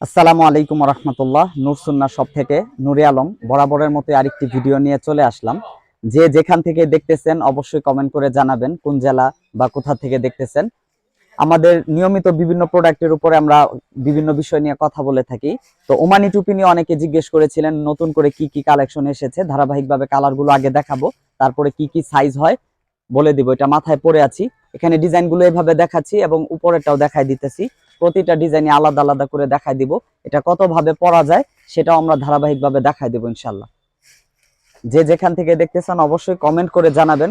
আসসালামু আলাইকুম রহমতুল্লাহ। নূরসুন্নাহ শপ থেকে নুরে আলম বরাবরের মতো আরেকটি ভিডিও নিয়ে চলে আসলাম। যে যেখান থেকে দেখতেছেন অবশ্যই কমেন্ট করে জানাবেন কোন জেলা বা কোথা থেকে দেখতেছেন। আমাদের নিয়মিত বিভিন্ন প্রোডাক্টের উপরে আমরা বিভিন্ন বিষয় নিয়ে কথা বলে থাকি। তো ওমানি টুপি নিয়ে অনেকে জিজ্ঞেস করেছিলেন নতুন করে কি কি কালেকশন এসেছে। ধারাবাহিকভাবে কালারগুলো আগে দেখাবো, তারপরে কি কি সাইজ হয় বলে দিব। এটা মাথায় পরে আছি, এখানে ডিজাইনগুলো এভাবে দেখাচ্ছি এবং উপরেটাও দেখাই দিতেছি। প্রতিটা ডিজাইনে আলাদা আলাদা করে দেখাই দিব। এটা কত ভাবে পরা যায় সেটাও আমরা ধারাবাহিকভাবে দেখাই দেব ইনশাল্লাহ। যে যেখান থেকে দেখতেছেন অবশ্যই কমেন্ট করে জানাবেন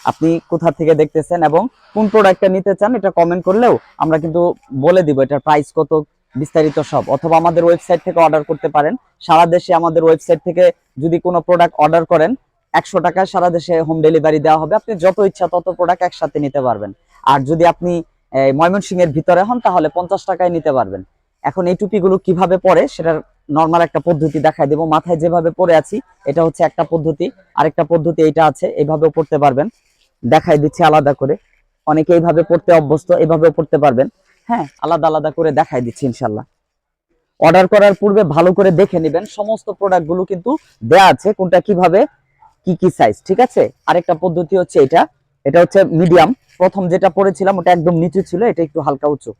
আপনি কোথা থেকে দেখতেছেন এবং কোন প্রোডাক্টটা নিতে চান। এটা কমেন্ট করলেও আমরা কিন্তু বলে দিব এটার প্রাইস কত, বিস্তারিত সব। অথবা আমাদের ওয়েবসাইট থেকে অর্ডার করতে পারেন। সারা দেশে আমাদের ওয়েবসাইট থেকে যদি কোনো প্রোডাক্ট অর্ডার করেন 100 টাকায় সারা দেশে হোম ডেলিভারি দেওয়া হবে। আপনি যত ইচ্ছা তত প্রোডাক্ট একসাথে নিতে পারবেন। আর যদি আপনি ময়মনসিংহের ভিতরে হন তাহলে 50 টাকায় নিতে পারবেন। এখন এই টুপিগুলো কিভাবে পরে সেটার নরমাল একটা পদ্ধতি দেখাই দেব। মাথায় যেভাবে পরে আছি এটা হচ্ছে একটা পদ্ধতি, আরেকটা পদ্ধতি এইটা আছে, এইভাবেও পড়তে পারবেন। দেখাই দিচ্ছি আলাদা করে। অনেকে এইভাবে পড়তে অভ্যস্ত, এইভাবেও পড়তে পারবেন। হ্যাঁ, আলাদা আলাদা করে দেখাই দিচ্ছি ইনশাল্লাহ। অর্ডার করার পূর্বে ভালো করে দেখে নেবেন, সমস্ত প্রোডাক্টগুলো কিন্তু দেয়া আছে কোনটা কিভাবে কি কি সাইজ, ঠিক আছে। আরেকটা পদ্ধতি হচ্ছে এটা, এটা হচ্ছে মিডিয়াম। প্রথম যেটা পড়েছিলাম ওটা একদম নিচু ছিল, এটা একটু হালকা উঁচু।